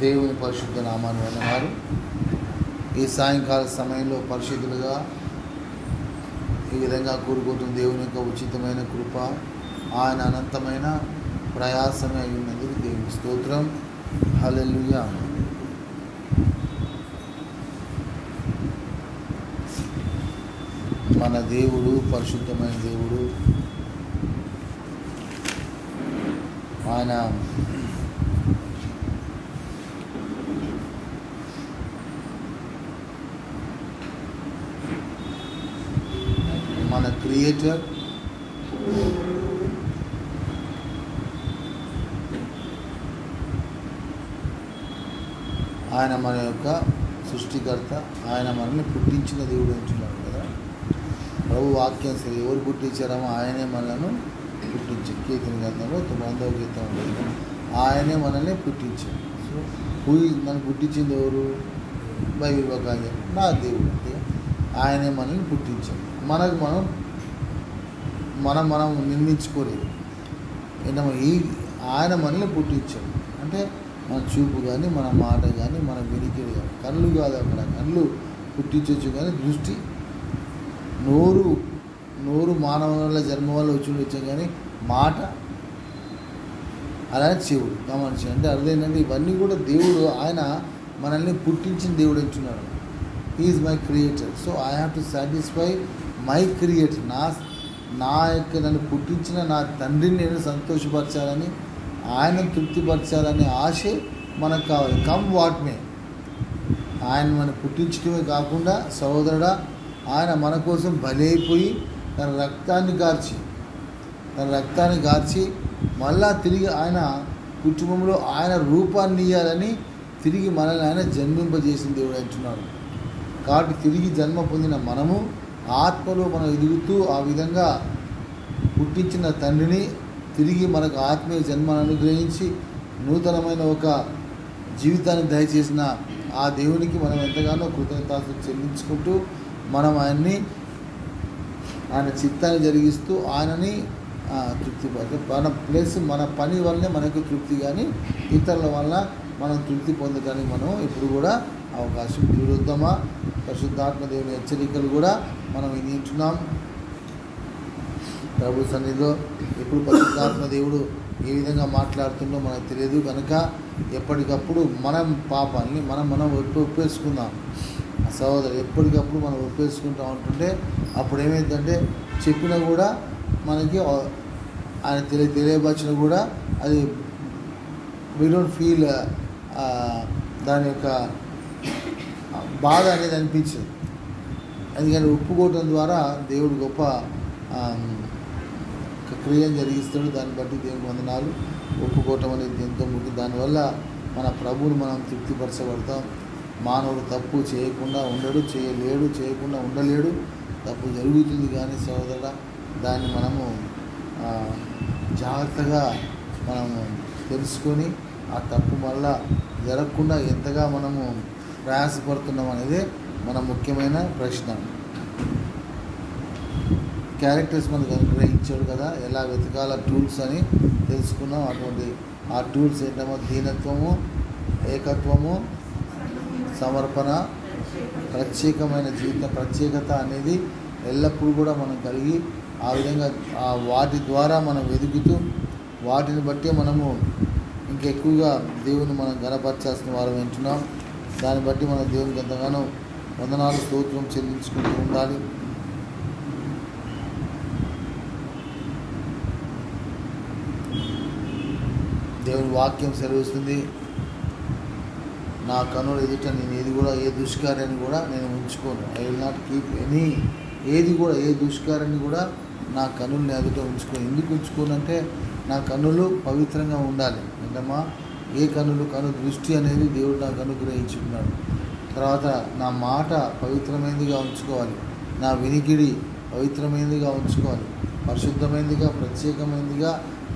దేవుని పరిశుద్ధ నామాన్ని వందనాలు. ఈ సాయంకాల సమయంలో పరిశుద్ధులుగా ఈ విధంగా కూడుకుంటున్న దేవుని యొక్క ఉచితమైన కృప, ఆయన అనంతమైన ప్రయాసమే అయి ఉన్నందుకు దేవుని స్తోత్రం. హల్లెలూయా. మన దేవుడు పరిశుద్ధమైన దేవుడు. ఆయన మన క్రియేటర్, ఆయన మన యొక్క సృష్టికర్త, ఆయన మనల్ని పుట్టించిన దేవుడు అంటున్నాడు కదా. ప్రభు వాక్యం సరే ఎవరు పుట్టించారమో ఆయనే మనల్ని పుట్టించారు. కీర్తన గ్రంథంలో 9వ కీర్తన ఉంటుంది, ఆయనే మనల్ని పుట్టించాడు. సో నన్ను పుట్టించింది ఎవరు? బైబిల్ ప్రకారం నా దేవుడు అంటే ఆయనే మనల్ని పుట్టించాడు. మనం నిర్మించుకోలేదు. ఏంటమ్మా, ఆయన మనల్ని పుట్టించాడు అంటే మన చూపు కానీ, మన మాట కానీ, మన వినికిడి కానీ. కళ్ళు కాదు, అక్కడ కళ్ళు పుట్టించవచ్చు కానీ దృష్టి, నోరు మానవుల జన్మ వల్ల వచ్చాం కానీ మాట, అలానే చెవుడు గమనించి. అంటే అర్థమైందంటే ఇవన్నీ కూడా దేవుడు, ఆయన మనల్ని పుట్టించిన దేవుడు అంటున్నాడు. Is my creator, so I have to satisfy my creator. నా యొక్క నన్ను పుట్టించిన నా తండ్రిని నేను సంతోషపరచాలని, ఆయన తృప్తిపరచాలనే ఆశే మనకు కావాలి. Come what may. ఆయన మనం పుట్టించడమే కాకుండా సహోదరుడా, ఆయన మన కోసం బలైపోయి తన రక్తాన్ని గార్చి మళ్ళా తిరిగి ఆయన కుటుంబంలో ఆయన రూపాన్ని ఇయ్యాలని తిరిగి మనల్ని ఆయన జన్మింపజేసిన దేవుడు అంటున్నాడు. కాబట్టి తిరిగి జన్మ పొందిన మనము ఆత్మలో మనం ఎదుగుతూ ఆ విధంగా పుట్టించిన తండ్రిని తిరిగి మనకు ఆత్మీయ జన్మను అనుగ్రహించి నూతనమైన ఒక జీవితాన్ని దయచేసిన ఆ దేవునికి మనం ఎంతగానో కృతజ్ఞతలు చెల్లించుకుంటూ మనం ఆయన చిత్తాన్ని జరిగిస్తూ ఆయనని తృప్తిపరచ మన పని వల్లనే మనకు తృప్తి, కానీ ఇతరుల వల్ల మనం తృప్తి పొందడానికి మనం ఇప్పుడు కూడా అవకాశం తీరుద్దామా. పరిశుద్ధాత్మ దేవుని హెచ్చరికలు కూడా మనం వింటున్నాం ప్రభు సన్నిధిలో. ఇప్పుడు పరిశుద్ధాత్మ దేవుడు ఏ విధంగా మాట్లాడుతుందో మనకు తెలియదు కనుక ఎప్పటికప్పుడు మనం పాపాలని మనం ఒప్పేసుకుందాం. సహోదరు, ఎప్పటికప్పుడు మనం ఒప్పేసుకుంటూ ఉంటుంటే అప్పుడు ఏమైందంటే చెప్పినా కూడా మనకి ఆయన తెలియపరిచినా కూడా అది వీ డోంట్ ఫీల్ దాని యొక్క బాధ అనేది అనిపించదు. ఎందుకంటే ఒప్పుకోవటం ద్వారా దేవుడు గొప్ప క్రియను జరిగిస్తాడు. దాన్ని బట్టి దేవుని వందనాలు. ఒప్పుకోవటం అనేది ఎంతో ముఖ్యం. దానివల్ల మన ప్రభువుని మనం తృప్తిపరచబడతాం. మానవుడు తప్పు చేయకుండా ఉండడు, చేయకుండా ఉండలేడు. తప్పు జరుగుతుంది కానీ సోదరుడా, దాన్ని మనము జాగ్రత్తగా మనము తెలుసుకొని ఆ తప్పు మళ్ళా జరగకుండా ఎంతగా మనము ప్రయాసపడుతున్నాం అనేది మన ముఖ్యమైన ప్రశ్న. క్యారెక్టర్స్ మనకు అనుగ్రహించాడు కదా, ఎలా వెతకాల టూల్స్ అని తెలుసుకున్నాం. అటువంటి ఆ టూల్స్ ఏంటమో దీనత్వము, ఏకత్వము, సమర్పణ, ప్రత్యేకమైన జీవిత ప్రత్యేకత అనేది ఎల్లప్పుడూ కూడా మనం కలిగి ఆ విధంగా వాటి ద్వారా మనం వెతుకుతూ వాటిని బట్టి మనము ఇంకెక్కువగా దేవుని మనం గణపరచాల్సిన వారు వింటున్నాం. దాన్ని బట్టి మన దేవునికి ఎంతగానో వందనాలు స్తోత్రం చెల్లించుకుంటూ ఉండాలి. దేవుని వాక్యం సెలవిస్తుంది, నా కన్నుల ఎదుట నేను ఏ దుష్కార్యాన్ని కూడా నేను ఉంచుకోను. ఐ విల్ నాట్ కీప్ ఏ దుష్కార్యాన్ని కూడా నా కన్నుల్ని ఎదుట ఉంచుకోను. ఎందుకు ఉంచుకోనంటే నా కన్నులు పవిత్రంగా ఉండాలి. ఏంటమ్మా, కన్ను దృష్టి అనేది దేవుడు నాకు అనుగ్రహించుకున్నాడు. తర్వాత నా మాట పవిత్రమైనదిగా ఉంచుకోవాలి, నా వినికిడి పవిత్రమైనదిగా ఉంచుకోవాలి, పరిశుద్ధమైనదిగా ప్రత్యేకమైనదిగా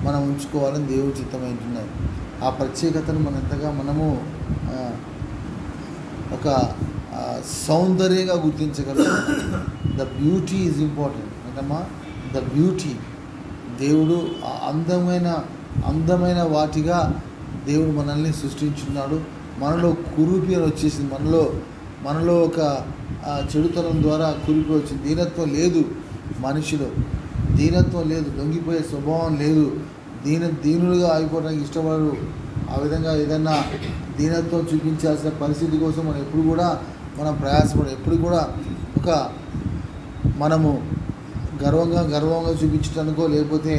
మనం ఉంచుకోవాలని దేవుడు చిత్తమైంటున్నారు. ఆ ప్రత్యేకతను మనం ఎంతగా మనము ఒక సౌందర్యంగా గుర్తించగలం. The beauty is important. అంటమ్మా, ద బ్యూటీ, దేవుడు అందమైన వాటిగా దేవుడు మనల్ని సృష్టించున్నాడు. మనలో కురూపి అని వచ్చేసింది. మనలో ఒక చెడుతనం ద్వారా కురిపి వచ్చింది. దీనత్వం లేదు మనిషిలో, దీనత్వం లేదు, లొంగిపోయే స్వభావం లేదు, దీనులుగా అయిపోవడానికి ఇష్టపడరు. ఆ విధంగా ఏదన్నా దీనత్వం చూపించాల్సిన పరిస్థితి కోసం మనం ఎప్పుడు కూడా ప్రయాసపడం, ఎప్పుడు కూడా ఒక మనము గర్వంగా చూపించడానికో లేకపోతే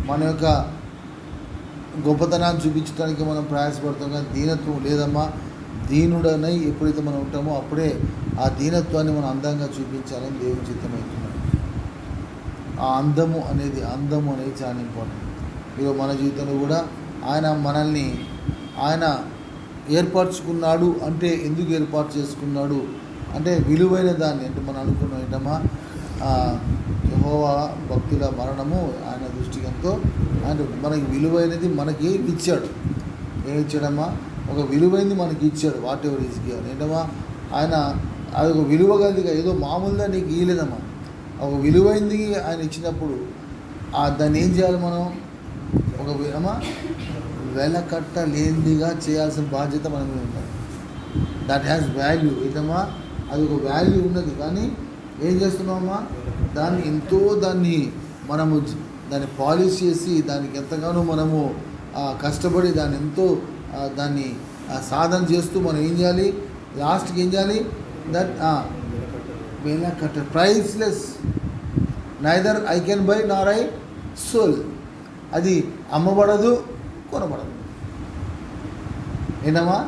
మన యొక్క గొప్పతనాన్ని చూపించడానికి మనం ప్రయాసపడతాం. కానీ దీనత్వం లేదమ్మా. దీనుడనై ఎప్పుడైతే మనం ఉంటామో అప్పుడే ఆ దీనత్వాన్ని మనం అందంగా చూపించాలని దేవుని చిత్తమవుతున్నాడు. ఆ అందము అనేది చాలా ఇంపార్టెంట్. ఈరోజు మన జీవితంలో కూడా ఆయన ఏర్పరచుకున్నాడు. అంటే ఎందుకు ఏర్పాటు చేసుకున్నాడు అంటే విలువైన దాన్ని, అంటే మనం అనుకున్నాం ఏంటమ్మా, యెహోవా భక్తుల మరణము ఆయన దృష్టికి ఎంతో, అంటే మనకి విలువైనది మనకి ఇచ్చాడు. ఏమి ఇచ్చాడమ్మా? ఒక విలువైనది మనకి ఇచ్చాడు. What ever is given. ఏంటమ్మా, ఆయన అది ఒక విలువ కలిగిగా ఏదో మామూలుగా నీకు ఇవ్వలేదమ్మా. ఒక విలువైనది ఆయన ఇచ్చినప్పుడు దాన్ని ఏం చేయాలి మనం? ఒక వెలకట్టలేనిదిగా చేయాల్సిన బాధ్యత మన మీద ఉంటుంది. That has value. ఏంటమ్మా, అది ఒక వాల్యూ ఉన్నది. కానీ ఏం చేస్తున్నామమ్మా, దాన్ని మనము దాన్ని పాలిష్ చేసి దానికి ఎంతగానో మనము కష్టపడి దాన్ని సాధన చేస్తూ మనం ఏం చేయాలి? లాస్ట్కి ఏం చేయాలి? దట్ వెలకట్ట priceless, neither I can buy nor I sell. అది అమ్మబడదు, కొనబడదు. ఏంటమ్మా?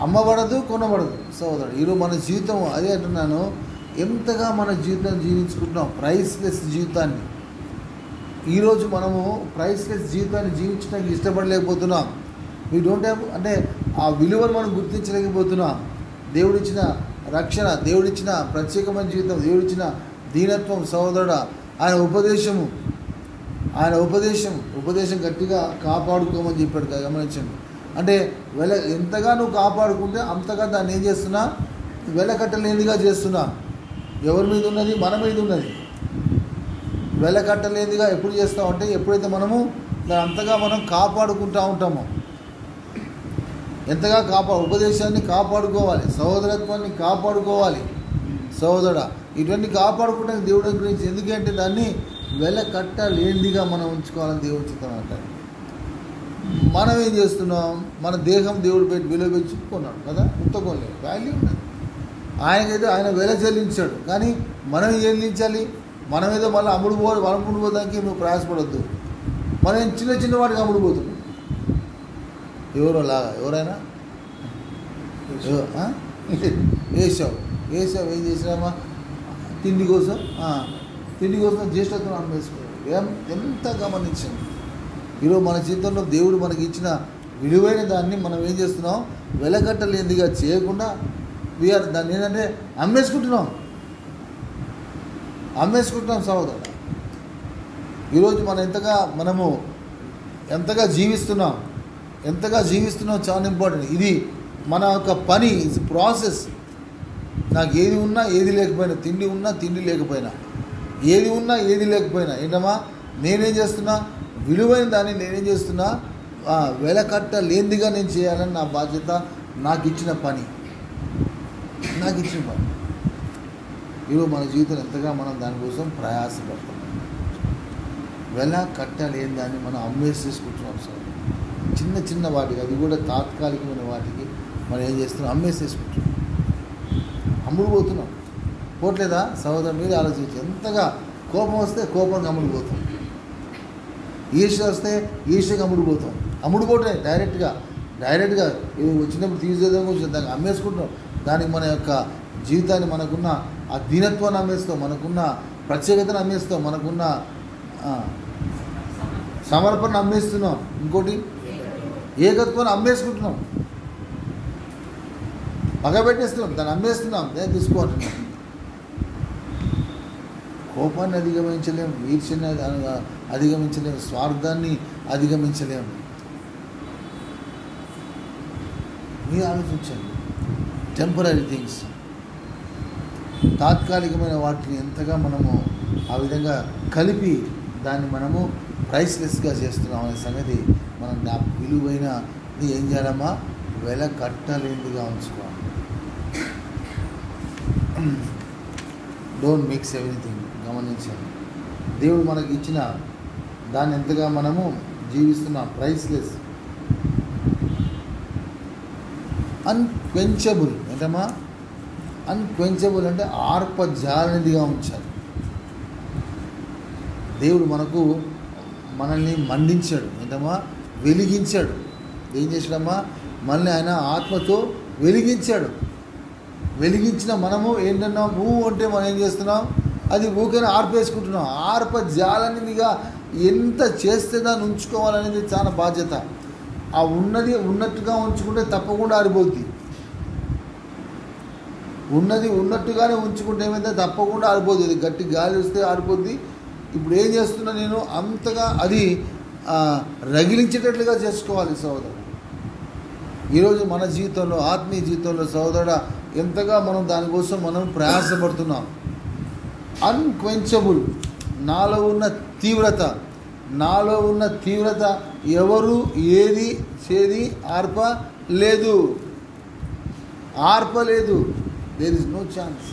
అమ్మబడదు, కొనబడదు. సోదరుడు, ఈరోజు మన జీవితం అదే అంటున్నాను, ఎంతగా మన జీవితం జీవించుకుంటున్నాం, ప్రైస్లెస్ జీవితాన్ని. ఈరోజు మనము ప్రైస్లెస్ జీవితాన్ని జీవించడానికి ఇష్టపడలేకపోతున్నాం. వీ డోంట్ హ్యావ్, అంటే ఆ విలువను మనం గుర్తించలేకపోతున్నాం. దేవుడిచ్చిన రక్షణ, దేవుడిచ్చిన ప్రత్యేకమైన జీవితం, దేవుడిచ్చిన దీనత్వం, సోదరుడ, ఆయన ఉపదేశం గట్టిగా కాపాడుకోమని చెప్పాడు. గమనించండి. అంటే ఎంతగా నువ్వు కాపాడుకుంటే అంతగా దాన్ని ఏం చేస్తున్నా? వెలకట్టలేనిదిగా చేస్తున్నా. ఎవరి మీద ఉన్నది? మన మీద ఉన్నది. వెలకట్టలేనిదిగా ఎప్పుడు చేస్తామంటే ఎప్పుడైతే మనము దాన్ని అంతగా మనం కాపాడుకుంటూ ఉంటామో. ఎంతగా ఉపదేశాన్ని కాపాడుకోవాలి, సహోదరత్వాన్ని కాపాడుకోవాలి. సహోదరుడా, ఇటువంటి కాపాడుకుంటానికి దేవుడి గురించి, ఎందుకంటే దాన్ని వెలకట్టలేనిదిగా మనం ఉంచుకోవాలని దేవుడు చిత్తం అంటారు. మనం ఏం చేస్తున్నాం? మన దేహం దేవుడు విలువ పెంచుకున్నాడు కదా, ఉత్తకోలేదు, వాల్యూ ఉన్నది. ఆయనకైతే ఆయన వెల చెల్లించాడు. కానీ మనం ఏం చెల్లించాలి? మనం ఏదో మళ్ళీ అమ్ముడుపోదానికి నువ్వు ప్రయాసపడద్దు. మనం చిన్న వాటికి అమ్ముడుపోతున్నాం. ఎవరైనా ఏసావు ఏం చేసినామా? తిండి కోసం జ్యేష్ఠత్వం అమ్మేసుకోవాలి. ఎంత గమనించండి. ఈరోజు మన జీవితంలో దేవుడు మనకి ఇచ్చిన విలువైన దాన్ని మనం ఏం చేస్తున్నాం? వెలకట్టలేనిదిగా చేయకుండా దాన్ని ఏంటంటే అమ్మేసుకుంటున్నాం సహోదరుడు. ఈరోజు మనము ఎంతగా జీవిస్తున్నాం చాలా ఇంపార్టెంట్. ఇది మన యొక్క పని, ఇది ప్రాసెస్. నాకు ఏది ఉన్నా ఏది లేకపోయినా, తిండి ఉన్నా తిండి లేకపోయినా, ఏది ఉన్నా ఏది లేకపోయినా, ఏంటమ్మా నేనేం చేస్తున్నా? విలువైన దాన్ని నేనేం చేస్తున్నా? వెలకట్టలేనిదిగా నేను చేయాలని నా బాధ్యత, నాకు ఇచ్చిన పని. ఈరోజు మన జీవితం ఎంతగా మనం దానికోసం ప్రయాసపడతాం. వెలకట్టలేని దాన్ని మనం అమ్మేసేసుకుంటున్నాం సార్. చిన్న వాటికి, అది కూడా తాత్కాలికమైన వాటికి మనం ఏం చేస్తున్నాం? అమ్మేసేసుకుంటున్నాం, అమ్ముడుపోతున్నాం. పోట్లేదా సహోదరు? మీరు ఆలోచించి, ఎంతగా కోపం వస్తే కోపంగా అమ్ముడుపోతాం, ఈర్ష్య వస్తే ఈర్ష్యగా అమ్ముడుపోతాం. డైరెక్ట్గా వచ్చినప్పుడు తీసేదాం కొంచెం దాన్ని అమ్మేసుకుంటున్నాం. దానికి మన యొక్క జీవితాన్ని, మనకున్న ఆ దీనత్వాన్ని అమ్మేస్తాం, మనకున్న ప్రత్యేకతను అమ్మేస్తాం, మనకున్న సమర్పణ అమ్మేస్తున్నాం. ఇంకోటి ఏకత్వాన్ని అమ్మేసుకుంటున్నాం, పగబెట్టేస్తున్నాం, దాన్ని అమ్మేస్తున్నాం. నేను తీసుకోంటున్నాం. కోపాన్ని అధిగమించలేము, ఈర్ష్యని అధిగమించలేము, స్వార్థాన్ని అధిగమించలేము. మీరు ఆలోచించండి. టెంపరీ థింగ్స్, తాత్కాలికమైన వాటిని ఎంతగా మనము ఆ విధంగా కలిపి దాన్ని మనము ప్రైస్లెస్గా చేస్తున్నాం అనే సంగతి మనం విలువైనది ఏం చేయాలమ్మా? వెల కట్టలేనిదిగా ఉంచుకోవాలి. Don't mix everything. గమనించండి, దేవుడు మనకి ఇచ్చిన దాన్ని ఎంతగా మనము జీవిస్తున్నాం. ప్రైస్లెస్, అన్క్వెంచబుల్. ఏంటమ్మా అన్క్వెంచబుల్ అంటే ఆర్పజాలనిదిగా ఉంచాలి. దేవుడు మనల్ని మండించాడు. ఏంటమ్మా వెలిగించాడు. ఏం చేశాడమ్మా మనల్ని ఆయన ఆత్మతో వెలిగించాడు. వెలిగించిన మనము ఏంటన్నా అంటే మనం ఏం చేస్తున్నాం, అది ఊకైనా ఆర్పేసుకుంటున్నాం. ఆర్పజాలనిదిగా ఎంత చేస్తే దాన్ని ఉంచుకోవాలనేది చాలా బాధ్యత. ఆ ఉన్నది ఉన్నట్టుగా ఉంచుకుంటే తప్పకుండా ఆరిపోద్ది. ఉన్నది ఉన్నట్టుగానే ఉంచుకుంటే ఏమైతే తప్పకుండా ఆరిపోద్ది. అది గట్టి గాలి వస్తే ఆరిపోద్ది. ఇప్పుడు ఏం చేస్తున్నా నేను అంతగా అది రగిలించేటట్లుగా చేసుకోవాలి సోదరుడు. ఈరోజు మన జీవితంలో, ఆత్మీయ జీవితంలో సోదరుడు ఎంతగా మనం దానికోసం మనం ప్రయాసపడుతున్నాం. అన్క్వెంచబుల్, నాలో ఉన్న తీవ్రత ఎవరు ఏది చేది ఆర్పలేదు. There is no chance.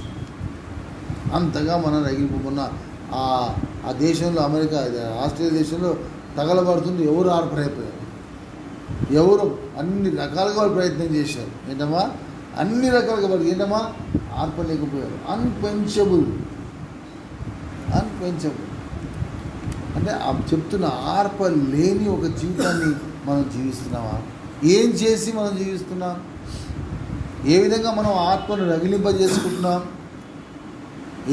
అంతగా మనం రగిలిపోకున్న ఆ దేశంలో, అమెరికా, ఆస్ట్రేలియా దేశంలో తగలబడుతుంది. ఎవరు ఆర్పరైపోయారు. ఎవరు అన్ని రకాలుగా ప్రయత్నం చేశారు. ఏంటమ్మా అన్ని రకాలుగా పడి ఏంటమ్మా ఆర్పలేకపోయారు. అన్క్వెంచబుల్ అంటే చెప్తున్న ఆర్పలేని ఒక జీవితాన్ని మనం జీవిస్తున్నామా? ఏం చేసి మనం జీవిస్తున్నాం? ఏ విధంగా మనం ఆత్మను రగిలింపజేసుకుంటున్నాం?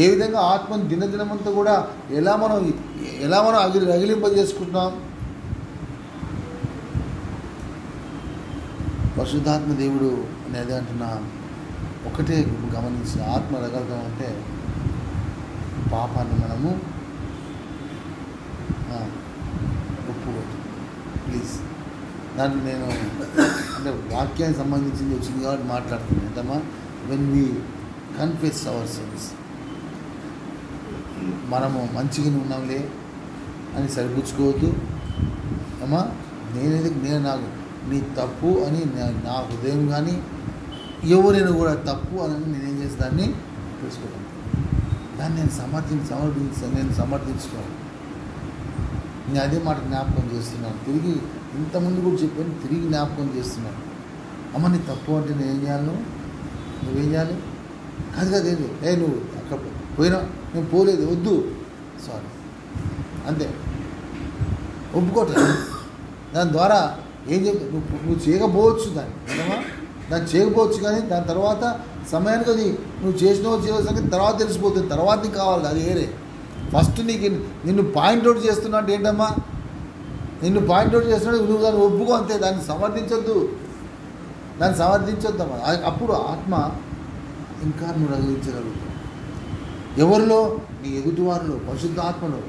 ఏ విధంగా ఆత్మను దినదినమంతా కూడా ఎలా మనం రగిలింపజేసుకుంటున్నాం? పరిశుద్ధాత్మ దేవుడు అనేది అంటున్నా ఒకటే గమనించిన, ఆత్మ రగలటం అంటే పాపాన్ని మనము ఒప్పుకోవద్దు. ప్లీజ్, దాన్ని నేను అంటే వాక్యానికి సంబంధించింది వచ్చింది కాబట్టి మాట్లాడుతున్నాను. ఏంటమ్మా when we confess our sins, మనము మంచిగానే ఉన్నాంలే అని సరిపుచ్చుకోవద్దు. అమ్మా నేను నాకు నీ తప్పు అని నా హృదయం కానీ ఎవరైనా కూడా తప్పు అని నేనేం చేసి దాన్ని తెలుసుకోవడం, దాన్ని నేను సమర్థించుకోవాలి. నేను అదే మాట జ్ఞాపకం చేస్తున్నాను. తిరిగి ఇంతకుముందు కూడా చెప్పాను, తిరిగి జ్ఞాపకం చేస్తున్నాను. అమ్మ నీ తప్పు అంటే నేనేం చేయాలి? నువ్వేం చేయాలి? కాదు నువ్వు అక్కడ పోయినా, నేను పోలేదు, వద్దు, సారీ, అంతే, ఒప్పుకోవట్లేదు. దాని ద్వారా ఏం చెప్పి నువ్వు చేయకపోవచ్చు, దాన్ని చేయకపోవచ్చు, కానీ దాని తర్వాత సమయానికి అది నువ్వు చేయవలసిన తర్వాత తెలిసిపోతుంది. తర్వాత నీకు కావాలి, అది వేరే. ఫస్ట్ నిన్ను పాయింట్అవుట్ చేస్తున్నా అంటే ఏంటమ్మా, నిన్ను పాయింట్అవుట్ చేస్తున్నాడు, నువ్వు దాన్ని ఒప్పుకో, అంతే. దాన్ని సమర్థించొద్దమ్మా. అప్పుడు ఆత్మ ఇంకా నువ్వు రగిలించగలుగుతావు. ఎవరిలో? నీ ఎదుటివారిలో, పరిశుద్ధ ఆత్మలో.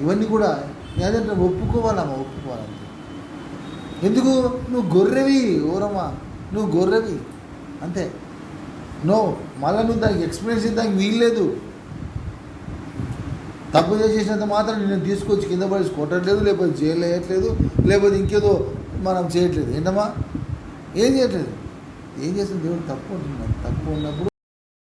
ఇవన్నీ కూడా ఏదంటే ఒప్పుకోవాలంతే. ఎందుకు? నువ్వు గొర్రెవి, ఓరమ్మా, నువ్వు గొర్రెవి, అంతే. మళ్ళీ నువ్వు దానికి ఎక్స్ప్లెనేషన్ దానికి వీల్లేదు. తప్పు చేసినంత మాత్రం నేను తీసుకొచ్చి కింద పడేసి కొట్టట్లేదు, లేకపోతే జైలు వేయట్లేదు, లేకపోతే ఇంకేదో మనం చేయట్లేదు. ఏంటమ్మా ఏం చేయట్లేదు. ఏం చేస్తుంది? దేవుడు తప్పు ఉంటున్నాడు. తప్పు ఉన్నప్పుడు